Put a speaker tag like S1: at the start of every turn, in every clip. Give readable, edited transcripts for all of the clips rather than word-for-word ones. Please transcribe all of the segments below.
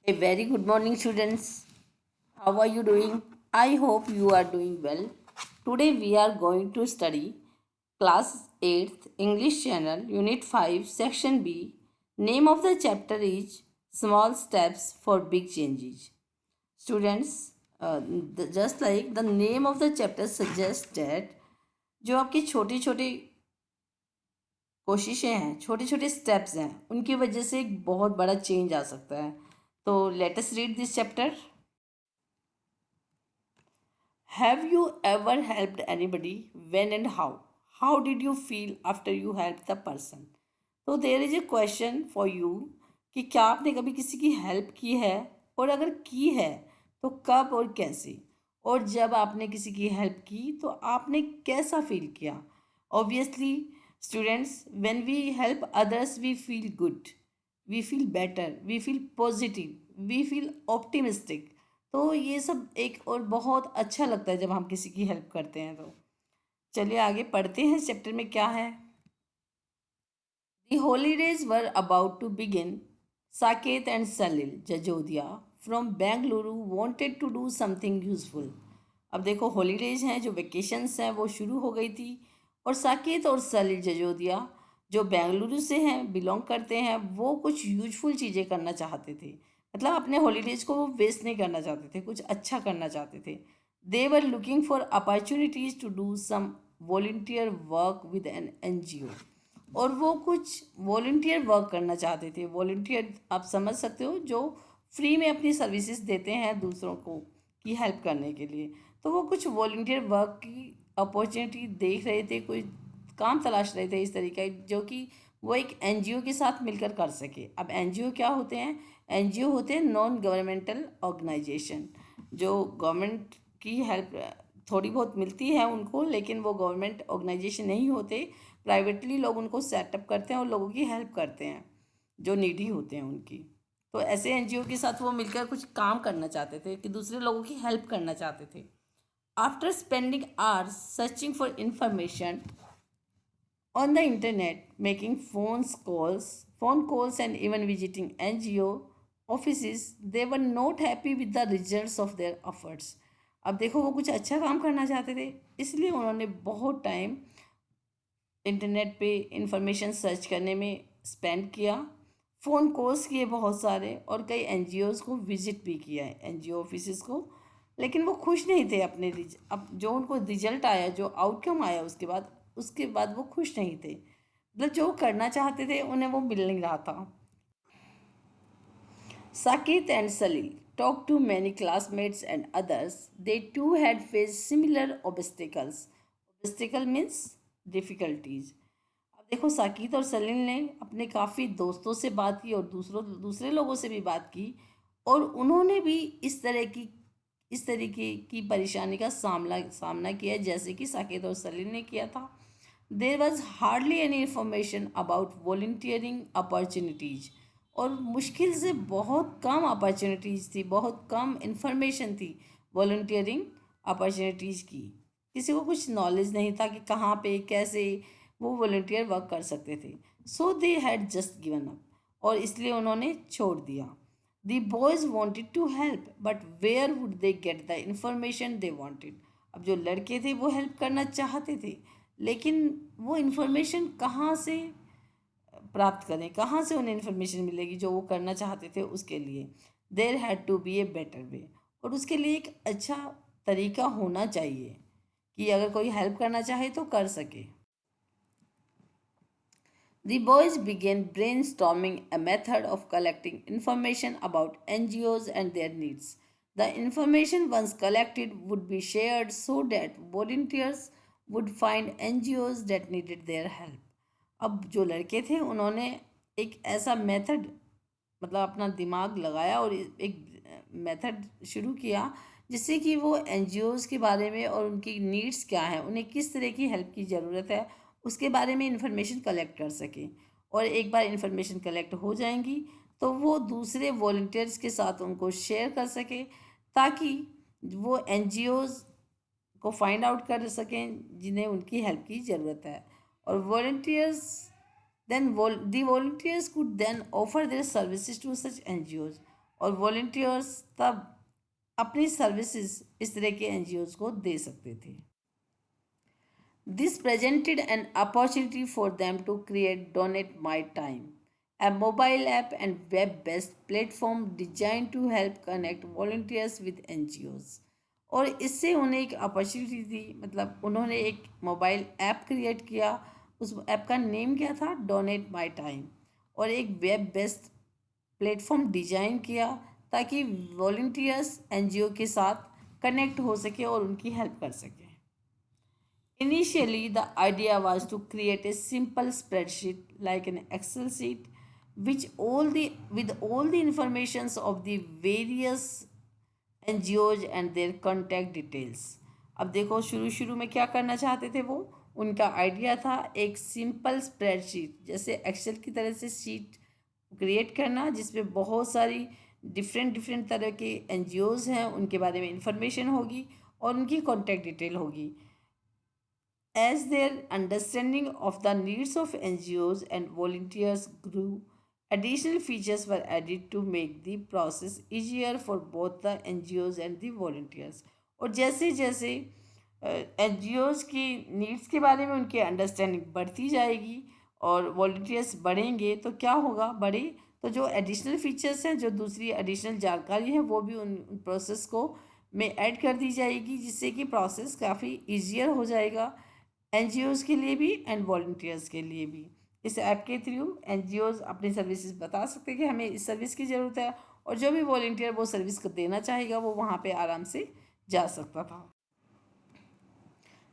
S1: A very good morning, students. How are you doing? I hope you are doing well. Today we are going to study Class 8th English Channel, Unit 5, Section B. Name of the chapter is Small Steps for Big Changes. Students, just like the name of the chapter suggests that जो आपकी छोटी छोटी कोशिशें हैं, छोटे छोटे steps हैं, उनकी वजह से एक बहुत बड़ा चेंज आ सकता है. तो let us read this chapter. Have you ever helped anybody? When and how? How did you feel after you helped the person? तो there is a question for you कि क्या आपने कभी किसी की हेल्प की है, और अगर की है तो कब और कैसे, और जब आपने किसी की हेल्प की तो आपने कैसा फील किया. Obviously students, when we help others we feel good, we feel better, we feel positive, we feel optimistic. तो ये सब एक और बहुत अच्छा लगता है जब हम किसी की हेल्प करते हैं. तो चलिए आगे पढ़ते हैं चैप्टर में क्या है. The holidays were about to begin. Saket and Salil Jajodia from Bengaluru wanted to do something useful. अब देखो हॉलीडेज हैं, जो वेकेशंस हैं वो शुरू हो गई थी, और साकेत और सलील जजोदिया जो बेंगलुरु से हैं, बिलोंग करते हैं, वो कुछ यूजफुल चीज़ें करना चाहते थे. मतलब अपने हॉलीडेज को वो वेस्ट नहीं करना चाहते थे, कुछ अच्छा करना चाहते थे. They were looking for opportunities to do some volunteer work with an NGO. और वो कुछ वॉल्टियर वर्क करना चाहते थे. वॉल्टियर आप समझ सकते हो, जो फ्री में अपनी सर्विसेज देते हैं दूसरों को की हेल्प करने के लिए. तो वो कुछ वॉल्टियर वर्क की अपॉर्चुनिटी देख रहे थे, कोई काम तलाश रहे थे इस तरीके जो कि वो एक NGO के साथ मिलकर कर सके. अब NGO क्या होते हैं? NGO होते हैं नॉन गवर्नमेंटल ऑर्गेनाइजेशन, जो गवर्नमेंट की हेल्प थोड़ी बहुत मिलती है उनको, लेकिन वो गवर्नमेंट ऑर्गेनाइजेशन नहीं होते. प्राइवेटली लोग उनको सेटअप करते हैं और लोगों की हेल्प करते हैं जो नीडी होते हैं उनकी. तो ऐसे NGO के साथ वो मिलकर कुछ काम करना चाहते थे, कि दूसरे लोगों की हेल्प करना चाहते थे. After spending hours searching for information on the internet, making phone calls and even visiting NGO offices, they were not happy with the results of their efforts. अब देखो वो कुछ अच्छा काम करना चाहते थे, इसलिए उन्होंने बहुत टाइम इंटरनेट पे इंफॉर्मेशन सर्च करने में स्पेंड किया, फ़ोन कॉल्स किए बहुत सारे, और कई NGOs को विजिट भी किया है, NGO ऑफिस को. लेकिन वो खुश नहीं थे अपने अब जो उनको रिजल्ट आया, जो आउटकम आया उसके बाद वो खुश नहीं थे. मतलब जो करना चाहते थे उन्हें वो मिल नहीं रहा था. Sakit and Salil talked to many classmates and others. They too had faced similar obstacles. Obstacle means difficulties. अब देखो साकित और सलील ने अपने काफ़ी दोस्तों से बात की और दूसरे लोगों से भी बात की, और उन्होंने भी इस तरीके की परेशानी का सामना किया जैसे कि साकित और सलील ने किया था. There was hardly any information about volunteering opportunities. और मुश्किल से बहुत कम अपॉर्चुनिटीज़ थी, बहुत कम इंफॉर्मेशन थी वॉल्टियरिंग अपॉर्चुनिटीज़ की. किसी को कुछ नॉलेज नहीं था कि कहाँ पे कैसे वो वॉल्टियर वर्क कर सकते थे. So they had just given up, और इसलिए उन्होंने छोड़ दिया. The boys wanted to help, but where would they get the information they wanted. अब जो लड़के थे वो हेल्प करना चाहते थे, लेकिन वो इन्फॉर्मेशन कहाँ से प्राप्त करें, कहाँ से उन्हें इन्फॉर्मेशन मिलेगी जो वो करना चाहते थे उसके लिए. There had to be a better way, और उसके लिए एक अच्छा तरीका होना चाहिए कि अगर कोई हेल्प करना चाहे तो कर सके. The boys began brainstorming a method of collecting information about NGOs and their needs. The information once collected would be shared so that volunteers would find NGOs that needed their help. अब जो लड़के थे उन्होंने एक ऐसा method, मतलब अपना दिमाग लगाया और एक मेथड शुरू किया जिससे कि वो NGOs के बारे में और उनकी नीड्स क्या हैं, उन्हें किस तरह की हेल्प की ज़रूरत है, उसके बारे में इन्फॉर्मेशन कलेक्ट कर सकें. और एक बार इन्फॉर्मेशन कलेक्ट हो जाएंगी तो वो दूसरे वॉल्टियर्स के साथ उनको शेयर कर सकें, ताकि वो NGOs को फाइंड आउट कर सकें जिन्हें उनकी हेल्प की ज़रूरत है. और the volunteers could then offer their services to such NGOs. और वॉलंटियर्स तब अपनी सर्विसेज इस तरह के एनजीओज को दे सकते थे। This presented an opportunity for them to create Donate My Time, a mobile app and web based platform designed to help connect volunteers with NGOs. और इससे उन्हें एक अपॉर्चुनिटी दी, मतलब उन्होंने एक मोबाइल ऐप क्रिएट किया। उस ऐप का नेम क्या था? Donate my time. और एक वेब बेस्ड प्लेटफॉर्म डिजाइन किया ताकि वॉलंटियर्स एनजीओ के साथ कनेक्ट हो सके और उनकी हेल्प कर सके। Initially, the idea was to create a simple spreadsheet like an Excel sheet which with all the informations of the various NGOs and their contact details. अब देखो शुरू शुरू में क्या करना चाहते थे वो, उनका आइडिया था एक सिंपल स्प्रेडशीट जैसे एक्सेल की तरह से शीट क्रिएट करना जिसमें बहुत सारी डिफरेंट डिफरेंट तरह के NGOs हैं, उनके बारे में इंफॉर्मेशन होगी और उनकी कॉन्टैक्ट डिटेल होगी। As their understanding of the needs of NGOs and volunteers grew, additional features were added to make the process easier for both the NGOs and the volunteers. और जैसे जैसे NGOs की needs के बारे में उनकी understanding बढ़ती जाएगी और वॉल्टियर्स बढ़ेंगे तो क्या होगा, बढ़े तो जो एडिशनल फीचर्स हैं, जो दूसरी एडिशनल जानकारी है वो भी उन प्रोसेस को में ऐड कर दी जाएगी जिससे कि प्रोसेस काफ़ी ईजियर हो जाएगा एनजीओज़ के लिए भी एंड वॉलंटियर्स के लिए भी। इस ऐप के थ्रू एनजीओज़ अपनी सर्विसेज बता सकते हैं कि हमें इस सर्विस की ज़रूरत है और जो भी वॉलंटियर वो सर्विस को देना चाहेगा वो वहाँ पे आराम से जा सकता था।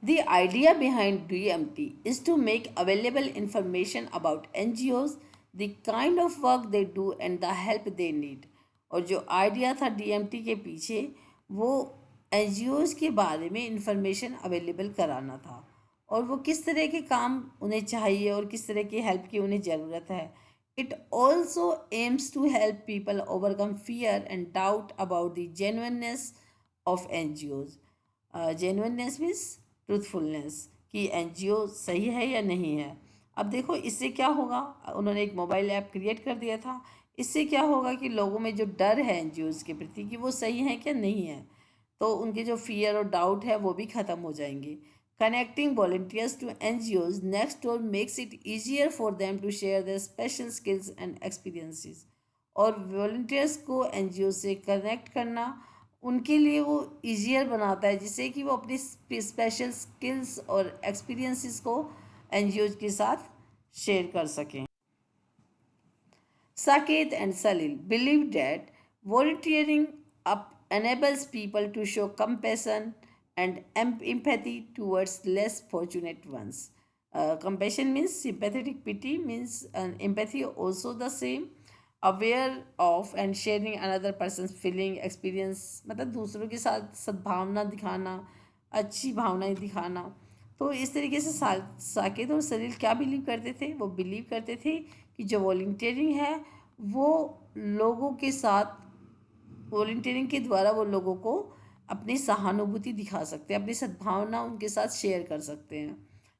S1: The idea behind DMT is to make available information about NGOs, the kind of work they do and the help they need. और जो आइडिया था DMT के पीछे वो NGOs के बारे में इंफॉर्मेशन अवेलेबल कराना था और वो किस तरह के काम उन्हें चाहिए और किस तरह की हेल्प की उन्हें ज़रूरत है। It also aims to help people overcome fear and doubt about the genuineness of NGOs। Genuineness means truthfulness कि NGO सही है या नहीं है। अब देखो इससे क्या होगा, उन्होंने एक मोबाइल ऐप क्रिएट कर दिया था। इससे क्या होगा कि लोगों में जो डर है NGOs के प्रति कि वो सही है क्या नहीं है, तो उनके जो फियर और डाउट है वो भी ख़त्म हो जाएंगे। Connecting volunteers to NGOs next door makes it easier for them to share their special skills and experiences. और वॉल्टियर्स को NGO से कनेक्ट करना उनके लिए वो ईजियर बनाता है जिससे कि वो अपनी स्पेशल स्किल्स और एक्सपीरियंसेस को NGOs के साथ शेयर कर सकें। Saket and Salil believe that volunteering enables people to show compassion and empathy towards less fortunate ones. Compassion means sympathetic, pity means empathy also the same, aware of and sharing another person's feeling experience, मतलब दूसरों के साथ सद्भावना दिखाना, अच्छी भावनाएं दिखाना। तो इस तरीके से साकेत और सलील क्या बिलीव करते थे, वो बिलीव करते थे कि जो वॉलंटियरिंग है वो लोगों के साथ, वॉलंटियरिंग के द्वारा वो लोगों को अपनी सहानुभूति दिखा सकते हैं, अपनी सद्भावना उनके साथ शेयर कर सकते हैं,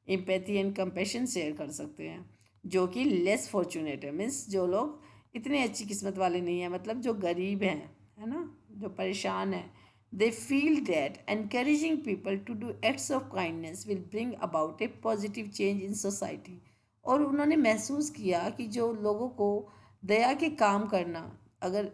S1: एम्पैथी एंड कंपैशन शेयर कर सकते हैं, जो कि लेस फॉर्चुनेट है, मीन्स जो लोग इतने अच्छी किस्मत वाले नहीं हैं, मतलब जो गरीब हैं, है ना, जो परेशान हैं। They feel that encouraging people to do acts of kindness will bring about a positive change in society. और उन्होंने महसूस किया कि जो लोगों को दया के काम करना, अगर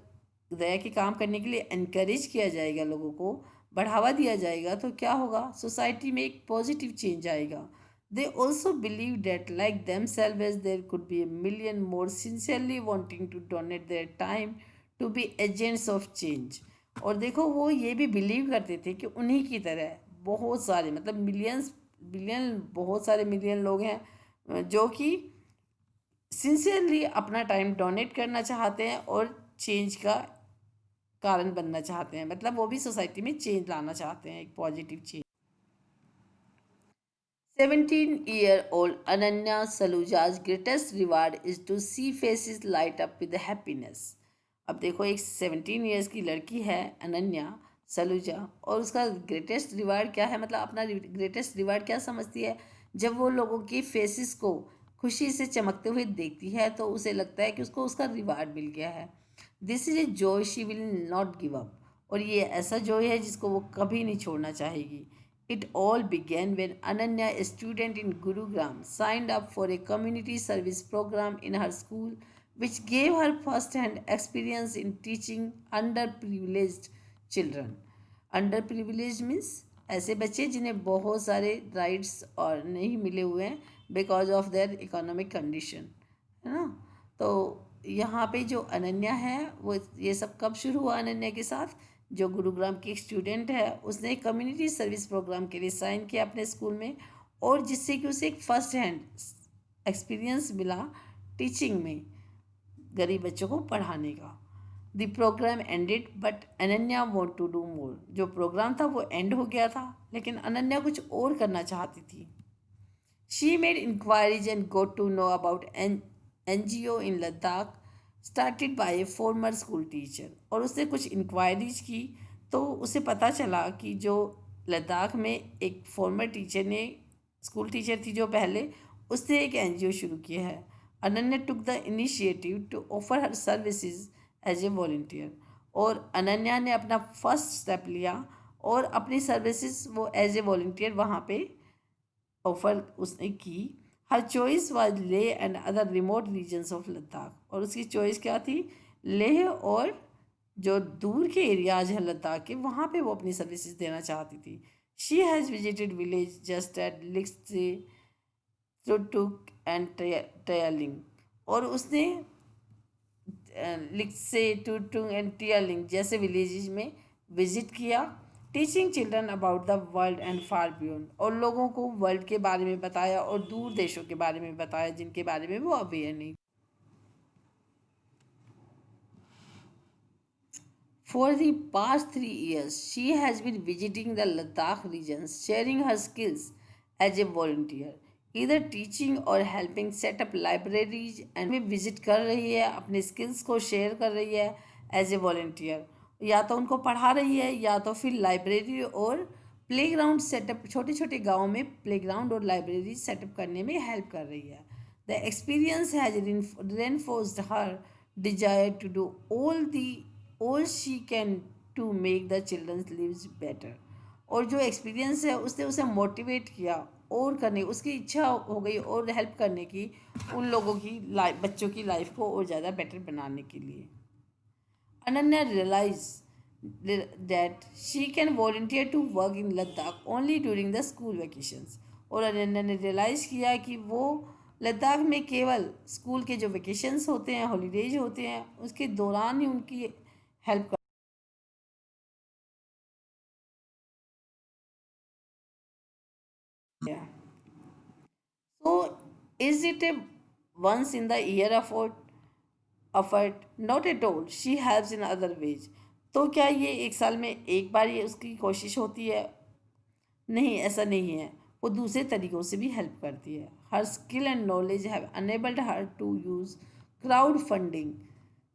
S1: दया के काम करने के लिए एनकरेज किया जाएगा, लोगों को बढ़ावा दिया जाएगा, तो क्या होगा, सोसाइटी में एक पॉजिटिव चेंज आएगा। They also believe that like themselves there could be a million more sincerely wanting to donate their time to be agents of change. और देखो वो ये भी बिलीव करते थे कि उन्हीं की तरह बहुत सारे, मतलब मिलियंस बिलियन, बहुत सारे मिलियन लोग हैं जो कि सिंसियरली अपना टाइम डोनेट करना चाहते हैं और चेंज का कारण बनना चाहते हैं, मतलब वो भी सोसाइटी में चेंज लाना चाहते हैं, एक positive change. 17-year-old Ananya Saluja's greatest reward is to see faces light up with happiness. अब देखो एक 17 ईयर्स की लड़की है अनन्या सलूजा और उसका ग्रेटेस्ट रिवार्ड क्या है, मतलब अपना ग्रेटेस्ट रिवार्ड क्या समझती है, जब वो लोगों की फेसेस को खुशी से चमकते हुए देखती है तो उसे लगता है कि उसको उसका रिवार्ड मिल गया है। This is a joy she will not give up, और ये ऐसा जॉय है जिसको वो कभी नहीं छोड़ना चाहेगी. It all began when Ananya, a student in Gurugram, signed up for a community service program in her school, which gave her first-hand experience in teaching underprivileged children. Underprivileged means ऐसे बच्चे जिन्हें बहुत सारे राइट्स और नहीं मिले हुए हैं because of their economic condition, है ना. तो यहाँ पे जो अनन्या है वो ये सब कब शुरू हुआ अनन्या के साथ, जो गुरुग्राम की एक स्टूडेंट है उसने कम्युनिटी सर्विस प्रोग्राम के लिए साइन किया अपने स्कूल में, और जिससे कि उसे एक फर्स्ट हैंड एक्सपीरियंस मिला टीचिंग में, गरीब बच्चों को पढ़ाने का. The program ended but Ananya want to do more. जो प्रोग्राम था वो एंड हो गया था लेकिन अनन्या कुछ और करना चाहती थी. She made inquiries and got to know about an NGO in Ladakh started by a former school teacher. और उसने कुछ इंक्वायरीज की तो उसे पता चला कि जो लद्दाख में एक फॉर्मर टीचर ने, स्कूल टीचर थी जो पहले, उसने एक NGO शुरू किया है. Ananya took the initiative to offer her services as a volunteer. और अनन्या ने अपना फर्स्ट स्टेप लिया और अपनी सर्विसेज वो एज ए वॉल्टियर वहाँ पे ऑफर उसने की. Her choice was Leh and other remote regions of Ladakh. और उसकी चॉइस क्या थी, लेह और जो दूर के एरियाज हैं लद्दाख के, वहाँ पे वो अपनी सर्विसेज देना चाहती थी. She has visited village just at लिक्से, टुटुक एंड ट्रयालिंग. और उसने लिक्से, टुटुक एंड ट्रयालिंग जैसे विलेजेस में विजिट किया. Teaching children about the world and far beyond. और लोगों को वर्ल्ड के बारे में बताया और दूर देशों के बारे में बताया जिनके बारे में वो अवेयर नहीं. For the past 3 years, she has been visiting the Ladakh regions, sharing her skills as a volunteer, either teaching or helping set up libraries. And में विजिट कर रही है, अपने स्किल्स को शेयर कर रही है एज ए वॉल्टियर. या तो उनको पढ़ा रही है या तो फिर लाइब्रेरी और प्लेग्राउंड सेटअप, छोटे छोटे गाँव में प्लेग्राउंड और लाइब्रेरी सेटअप करने में हेल्प कर रही है. The experience has reinforced her desire to do all she can to make the children's lives better. और जो एक्सपीरियंस है उसने उसे मोटिवेट किया और करने, उसकी इच्छा हो गई और हेल्प करने की उन लोगों की लाइफ, बच्चों की लाइफ को और ज़्यादा बेटर बनाने के लिए. Ananya realized that she can volunteer to work in Ladakh only during the school vacations. और अनन्या ने रियलाइज़ किया कि वो लद्दाख में केवल स्कूल के जो वेकेशंस होते हैं, हॉलीडेज होते हैं, उसके दौरान ही उनकी हेल्प कर. So, is it a once in the year effort? Not at all. She helps in other ways. तो क्या ये एक साल में एक बार ये उसकी कोशिश होती है? नहीं, ऐसा नहीं है. वो दूसरे तरीक़ों से भी हेल्प करती है. Her skill and knowledge have enabled her to use crowdfunding.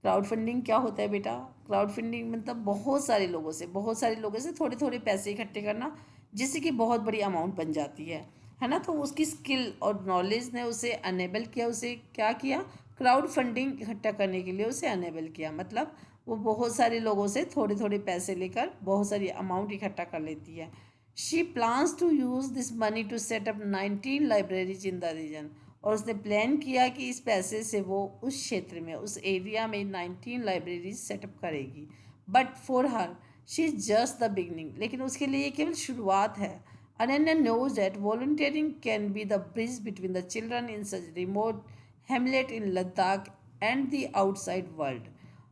S1: Crowdfunding क्या होता है बेटा? क्राउड फंडिंग मतलब बहुत सारे लोगों से थोड़े थोड़े पैसे इकट्ठे करना, जिससे कि बहुत बड़ी अमाउंट बन जाती है ना. तो उसकी स्किल और नॉलेज ने उसे अनेबल किया, उसे क्या किया, क्राउड फंडिंग इकट्ठा करने के लिए उसे अनेबल किया. मतलब वो बहुत सारे लोगों से थोड़े थोड़े पैसे लेकर बहुत सारी अमाउंट इकट्ठा कर लेती है. She plans to use this money to set up 19 libraries in the region. और उसने प्लान किया कि इस पैसे से वो उस क्षेत्र में, उस एरिया में 19 लाइब्रेरीज सेटअप करेगी. But for her she is just the beginning. लेकिन उसके लिए ये केवल शुरुआत है. Ananya knows that volunteering can be the bridge between the children in such remote hamlet in Ladakh and the outside world.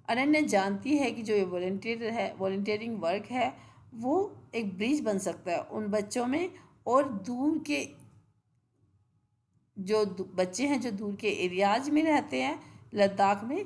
S1: Ananya जानती है कि जो ये वॉल्टियरिंग वर्क है वो एक ब्रिज बन सकता है उन बच्चों में और दूर के जो बच्चे हैं जो दूर के एरियाज में रहते हैं लद्दाख में,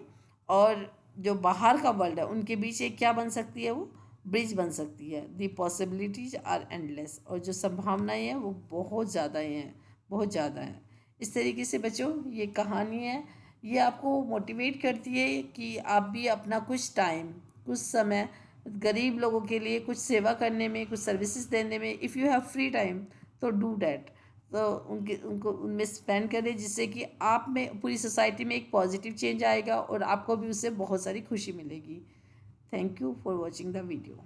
S1: और जो बाहर का वर्ल्ड है उनके बीच एक क्या बन सकती है, वो ब्रिज बन सकती है. दी पॉसिबिलिटीज आर एंडलेस. और जो संभावनाएं हैं वो बहुत ज़्यादा हैं, बहुत ज़्यादा हैं. इस तरीके से बच्चों ये कहानी है, ये आपको मोटिवेट करती है कि आप भी अपना कुछ टाइम, कुछ समय गरीब लोगों के लिए कुछ सेवा करने में, कुछ सर्विसेज देने में, if you have free time तो डू डैट. तो उनको उनमें स्पेंड करें, जिससे कि आप में पूरी सोसाइटी में एक पॉजिटिव चेंज आएगा और आपको भी उससे बहुत सारी खुशी मिलेगी। Thank you for watching the video.